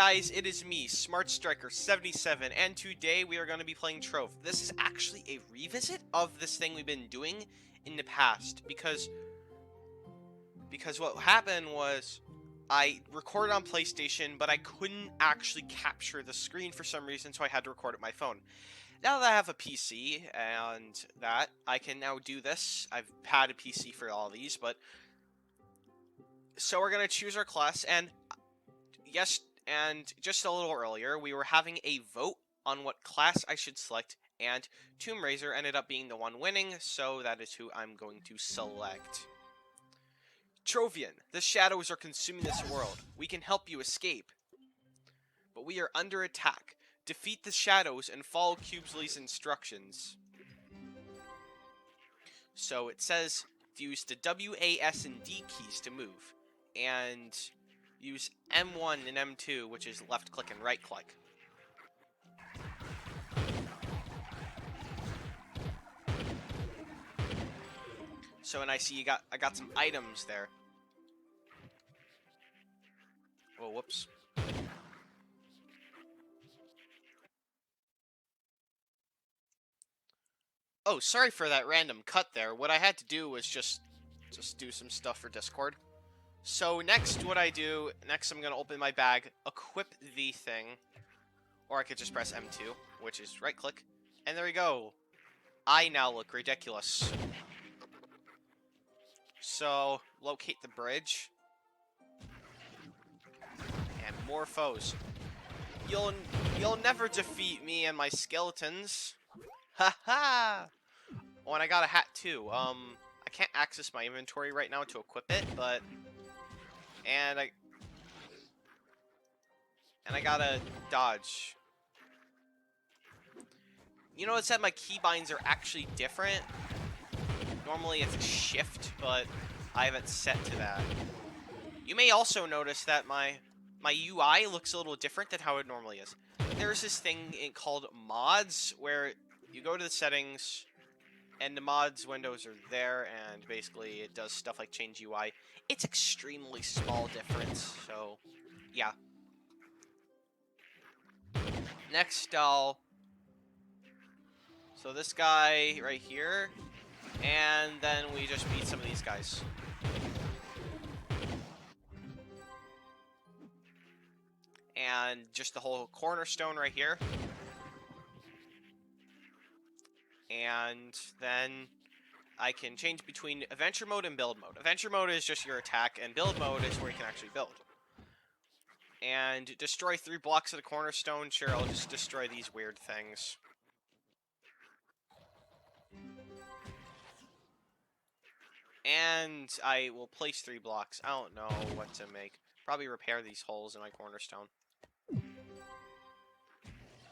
guys, it is me, Smart Striker 77, and today we are going to be playing Trove. This is actually a revisit of this thing we've been doing in the past, because what happened was I recorded on PlayStation, but I couldn't actually capture the screen for some reason, so I had to record it my phone. Now that I have a PC and that, I can now do this. I've had a PC for all these, but so we're going to choose our class, and yes, and just a little earlier, we were having a vote on what class I should select, and Tomb Raiser ended up being the one winning, so that is who I'm going to select. Trovian, the shadows are consuming this world. We can help you escape. But we are under attack. Defeat the shadows and follow Cubesley's instructions. So it says use the W, A, S, and D keys to move, and use M1 and M2, which is left click and right click. So, and I see I got some items there. Oh, whoops. Oh, sorry for that random cut there. What I had to do was just do some stuff for Discord. So next, what I do, I'm going to open my bag, equip the thing, or I could just press M2, which is right-click, and there we go. I now look ridiculous. So, locate the bridge, and more foes. You'll never defeat me and my skeletons. Ha ha! Oh, and I got a hat too. I can't access my inventory right now to equip it, but and I gotta dodge. You notice that my keybinds are actually different. Normally it's a shift, but I have it set to that. You may also notice that my UI looks a little different than how it normally is. There's this thing called mods, where you go to the settings, and the mods windows are there, and basically it does stuff like change UI. It's extremely small difference, so yeah. Next, so this guy right here, and then we just beat some of these guys. And just the whole cornerstone right here. And then I can change between adventure mode and build mode. Adventure mode is just your attack, and build mode is where you can actually build. And destroy 3 blocks of the cornerstone. Sure, I'll just destroy these weird things. And I will place 3 blocks. I don't know what to make. Probably repair these holes in my cornerstone.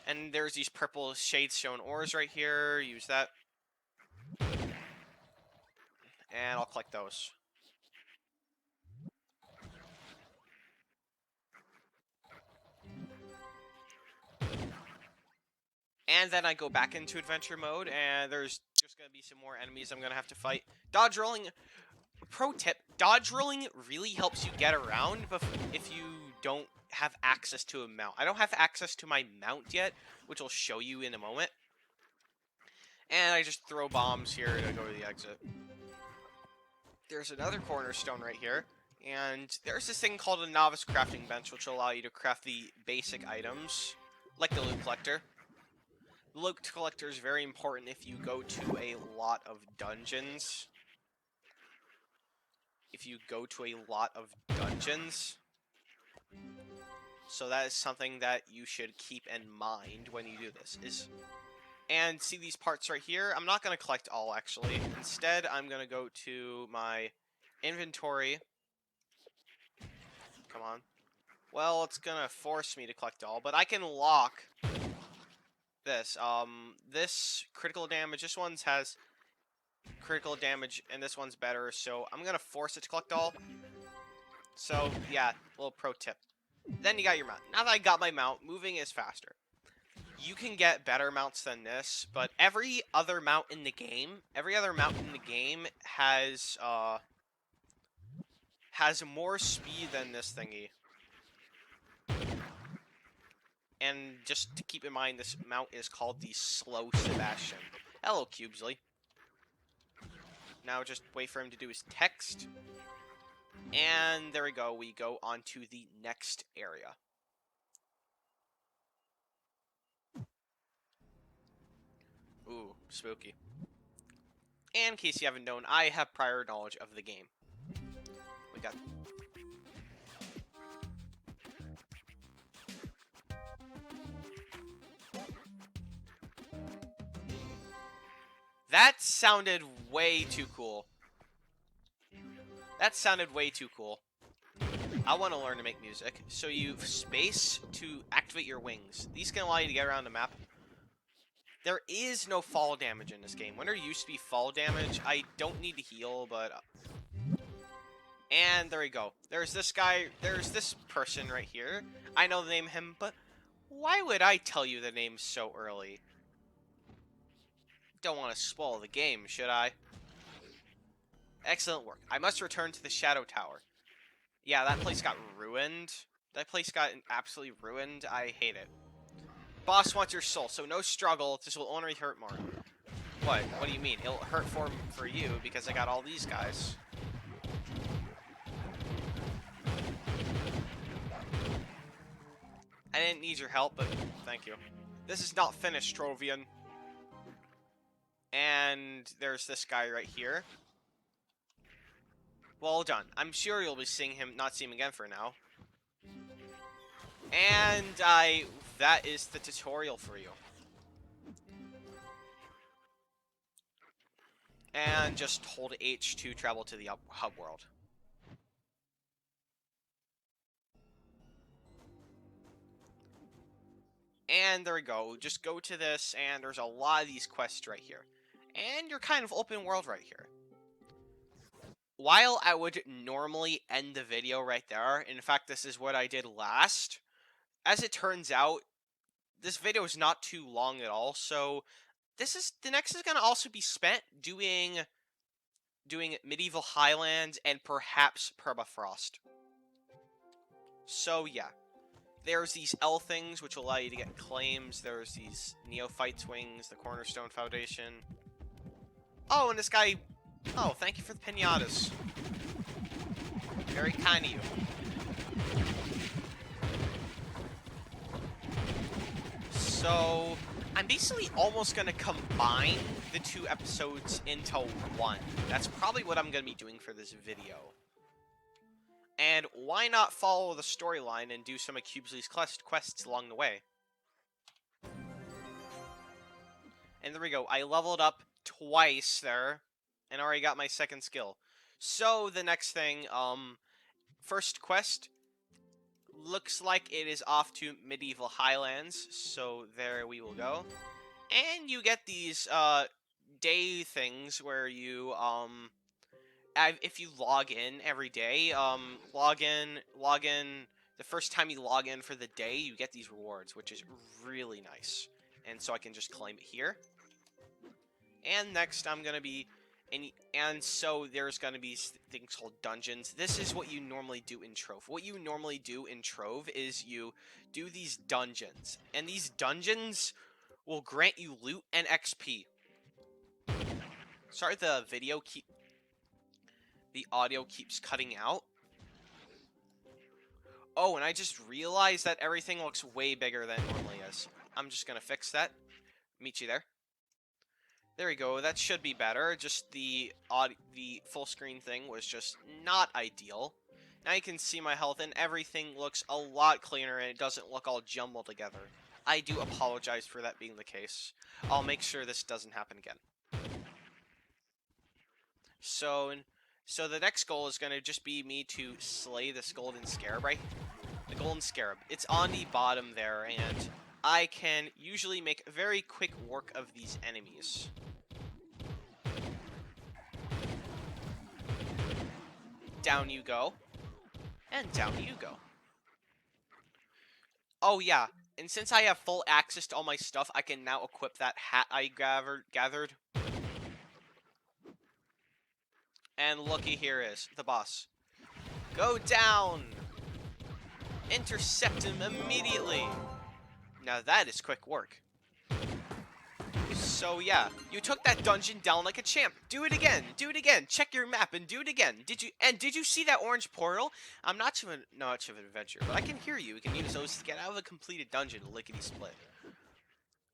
And there's these purple shade stone ores right here. Use that. And I'll collect those. And then I go back into adventure mode, and there's just going to be some more enemies I'm going to have to fight. Dodge rolling. Pro tip, dodge rolling really helps you get around if you don't have access to a mount. I don't have access to my mount yet, which I'll show you in a moment. And I just throw bombs here to go to the exit. There's another cornerstone right here. And there's this thing called a novice crafting bench, which will allow you to craft the basic items, like the loot collector. The loot collector is very important if you go to a lot of dungeons. So that is something that you should keep in mind when you do this. And see these parts right here? I'm not going to collect all, actually. Instead, I'm going to go to my inventory. Come on. Well, it's going to force me to collect all, but I can lock this. This critical damage, this one has critical damage, and this one's better, so I'm going to force it to collect all. So, yeah, little pro tip. Then you got your mount. Now that I got my mount, moving is faster. You can get better mounts than this, but every other mount in the game has more speed than this thingy. And just to keep in mind, this mount is called the Slow Sebastian. Hello, Cubesley. Now just wait for him to do his text. And there we go. We go on to the next area. Ooh, spooky. And in case you haven't known, I have prior knowledge of the game. We got... That sounded way too cool. That sounded way too cool. I want to learn to make music. So you space to activate your wings. These can allow you to get around the map. There is no fall damage in this game. When there used to be fall damage, I don't need to heal, but... And there we go. There's this guy, there's this person right here. I know the name of him, but why would I tell you the name so early? Don't want to spoil the game, should I? Excellent work. I must return to the Shadow Tower. Yeah, that place got ruined. That place got absolutely ruined. I hate it. Boss wants your soul, so no struggle. This will only hurt more. What? What do you mean? It'll hurt for you because I got all these guys. I didn't need your help, but thank you. This is not finished, Trovian. And there's this guy right here. Well done. I'm sure you'll be seeing him, not see him again for now. And that is the tutorial for you. And just hold H to travel to the hub world. And there we go. Just go to this, and there's a lot of these quests right here. And you're kind of open world right here. While I would normally end the video right there, in fact, this is what I did last, as it turns out, this video is not too long at all, so the next is going to also be spent doing Medieval Highlands and perhaps Permafrost. So, yeah. There's these L things, which will allow you to get claims. There's these Neophyte's Wings, the Cornerstone Foundation. Oh, and this guy... Oh, thank you for the pinatas. Very kind of you. So, I'm basically almost going to combine the two episodes into one. That's probably what I'm going to be doing for this video. And why not follow the storyline and do some of Cubesley's quests along the way? And there we go. I leveled up twice there, and already got my second skill. So, the next thing, first quest, looks like it is off to Medieval Highlands, so there we will go. And you get these, day things where you, if you log in every day, log in, the first time you log in for the day, you get these rewards, which is really nice. And so I can just claim it here. And next I'm going to be, and so there's going to be things called dungeons. This is what you normally do in Trove. What you normally do in Trove is you do these dungeons. And these dungeons will grant you loot and XP. Sorry, the audio keeps cutting out. Oh, and I just realized that everything looks way bigger than it normally is. I'm just gonna fix that. Meet you there. There we go. That should be better. Just the full screen thing was just not ideal. Now you can see my health, and everything looks a lot cleaner, and it doesn't look all jumbled together. I do apologize for that being the case. I'll make sure this doesn't happen again. So the next goal is going to just be me to slay this golden scarab, right? The golden scarab. It's on the bottom there, and I can usually make very quick work of these enemies. Down you go. And down you go. Oh, yeah. And since I have full access to all my stuff, I can now equip that hat I gathered. And looky here is the boss. Go down! Intercept him immediately! Now that is quick work. So yeah, you took that dungeon down like a champ. Do it again. Do it again. Check your map and do it again. Did you see that orange portal? I'm not much of an adventure, but I can hear you. We can use those to get out of a completed dungeon, lickety split.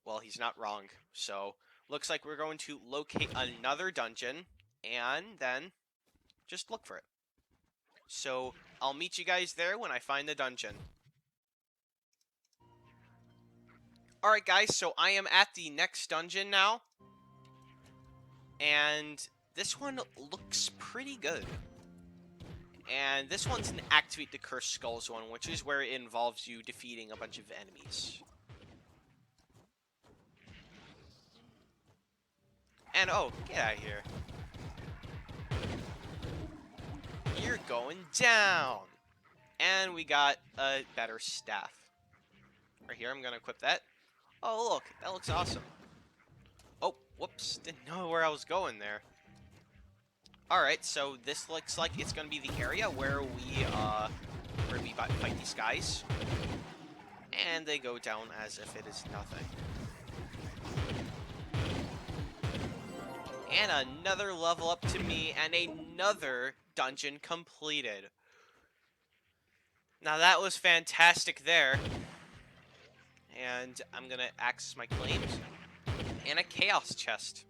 Well, he's not wrong. So looks like we're going to locate another dungeon and then just look for it. So I'll meet you guys there when I find the dungeon. Alright guys, so I am at the next dungeon now. And this one looks pretty good. And this one's an Activate the Cursed Skulls one, which is where it involves you defeating a bunch of enemies. And oh, get out of here. You're going down. And we got a better staff. Right here, I'm going to equip that. Oh, look, that looks awesome. Oh, whoops, didn't know where I was going there. Alright, so this looks like it's going to be the area where we fight these guys. And they go down as if it is nothing. And another level up to me, and another dungeon completed. Now that was fantastic there. And I'm going to access my claims. And a chaos chest.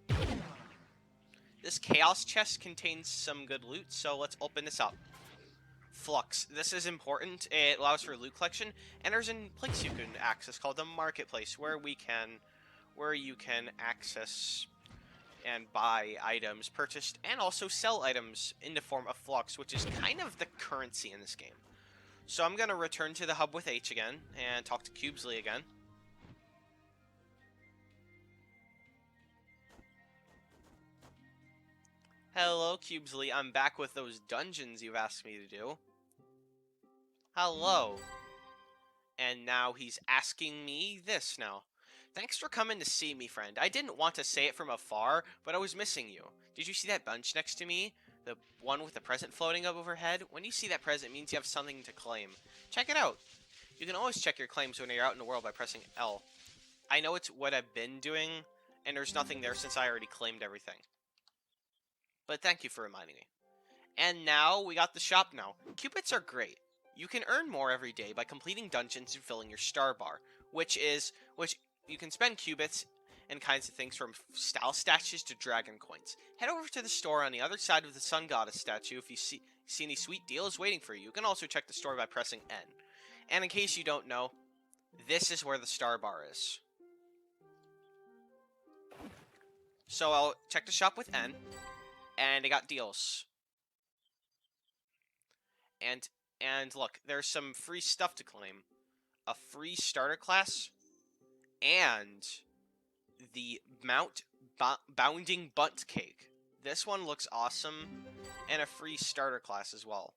This chaos chest contains some good loot, so let's open this up. Flux. This is important. It allows for loot collection, and there's a place you can access called the marketplace, where you can access and buy items purchased, and also sell items in the form of flux, which is kind of the currency in this game. So I'm gonna return to the hub with H again and talk to Cubesley again. Hello, Cubesley. I'm back with those dungeons you've asked me to do. Hello. And now he's asking me this now. Thanks for coming to see me, friend. I didn't want to say it from afar, but I was missing you. Did you see that bunch next to me? The one with the present floating up overhead? When you see that present, it means you have something to claim. Check it out. You can always check your claims when you're out in the world by pressing L. I know it's what I've been doing, and there's nothing there since I already claimed everything. But thank you for reminding me. And now, we got the shop now. Cubits are great. You can earn more every day by completing dungeons and filling your star bar, which you can spend cubits and kinds of things from style statues to dragon coins. Head over to the store on the other side of the sun goddess statue if you see any sweet deals waiting for you. You can also check the store by pressing N. And in case you don't know, this is where the star bar is. So I'll check the shop with N, and I got deals. And look, there's some free stuff to claim. A free starter class, and the Bounding Bunt Cake. This one looks awesome, and a free starter class as well.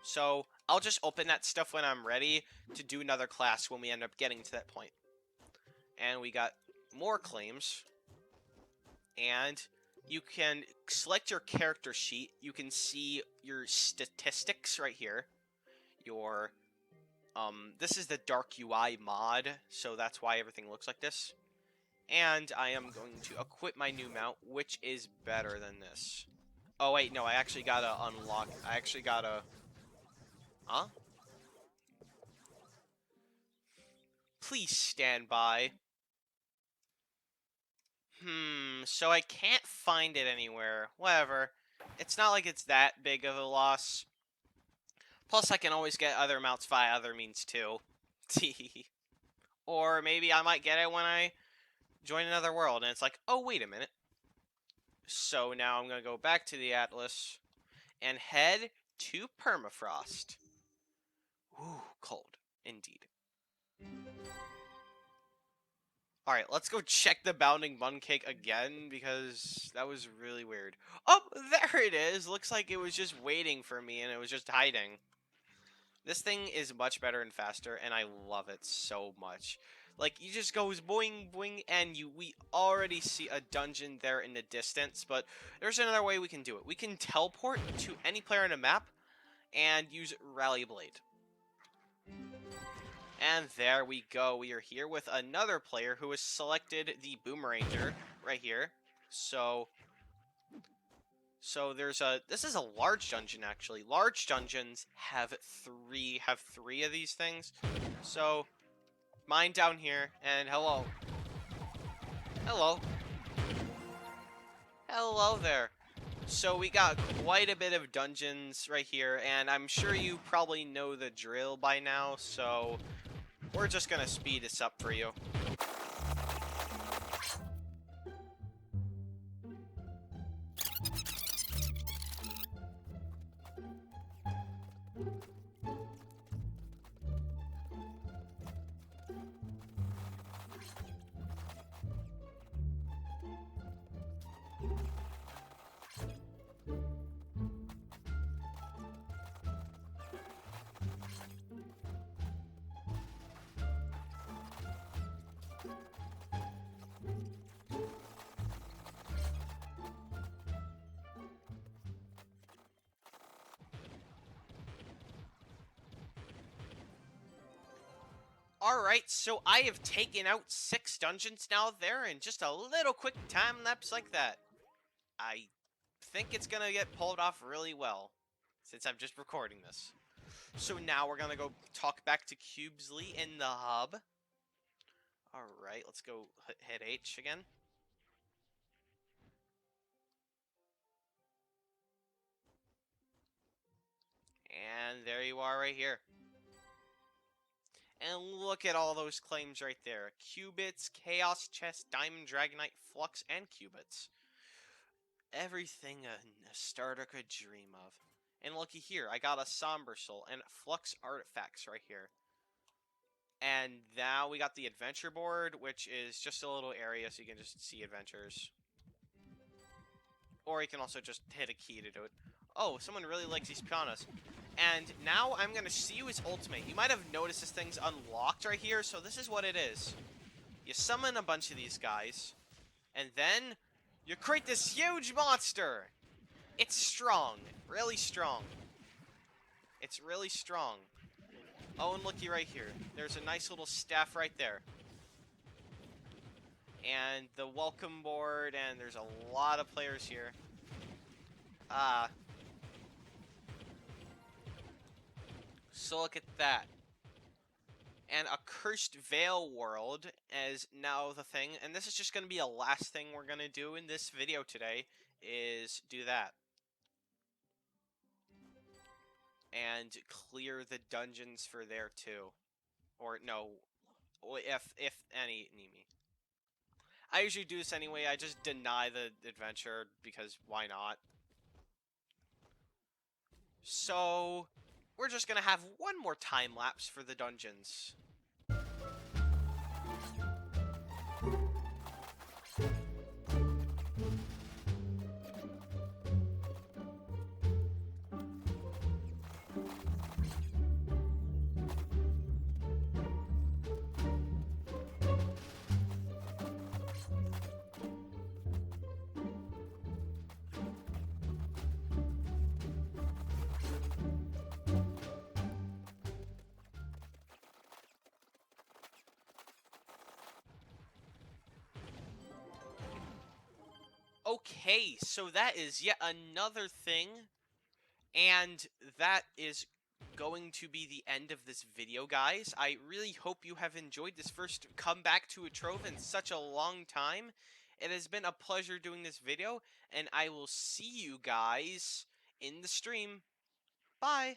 So, I'll just open that stuff when I'm ready to do another class when we end up getting to that point. And we got more claims, and you can select your character sheet. You can see your statistics right here. This is the Dark UI mod, so that's why everything looks like this. And I am going to equip my new mount, which is better than this. Oh wait, no, I actually gotta unlock. Huh? Please stand by. So I can't find it anywhere. Whatever. It's not like it's that big of a loss. Plus, I can always get other mounts via other means, too. Or maybe I might get it when I join another world, and it's like, oh, wait a minute. So now I'm going to go back to the Atlas and head to Permafrost. Ooh, cold. Indeed. Alright, let's go check the Bounding Bun Cake again, because that was really weird. Oh, there it is! Looks like it was just waiting for me, and it was just hiding. This thing is much better and faster, and I love it so much. Like, you just goes boing, boing, and we already see a dungeon there in the distance, but there's another way we can do it. We can teleport to any player on a map and use Rally Blade. And there we go. We are here with another player who has selected the Boomeranger right here. So this is a large dungeon actually. Large dungeons have three of these things. So mine down here, and hello. Hello there. So we got quite a bit of dungeons right here, and I'm sure you probably know the drill by now, so we're just gonna speed this up for you. Alright, so I have taken out 6 dungeons now there in just a little quick time lapse like that. I think it's gonna get pulled off really well, since I'm just recording this. So now we're gonna go talk back to Cubesley in the hub. Alright, let's go hit H again. And there you are right here. And look at all those claims right there. Qubits, Chaos Chest, Diamond Dragonite, Flux, and Qubits. Everything a starter could dream of. And looky here, I got a Somber Soul and Flux Artifacts right here. And now we got the Adventure Board, which is just a little area so you can just see adventures. Or you can also just hit a key to do it. Oh, someone really likes these pianos. And now I'm going to see you his ultimate. You might have noticed this thing's unlocked right here, so this is what it is. You summon a bunch of these guys, and then you create this huge monster. It's strong. Really strong. It's really strong. Oh, and looky right here. There's a nice little staff right there. And the welcome board, and there's a lot of players here. So look at that. And a Cursed Veil world is now the thing. And this is just going to be the last thing we're going to do in this video today, is do that. And clear the dungeons for there too. Or no, if any need me. I usually do this anyway. I just deny the adventure because why not? So we're just gonna have one more time lapse for the dungeons. Okay, so that is yet another thing, and that is going to be the end of this video, guys. I really hope you have enjoyed this first comeback to a Trove in such a long time. It has been a pleasure doing this video, and I will see you guys in the stream. Bye!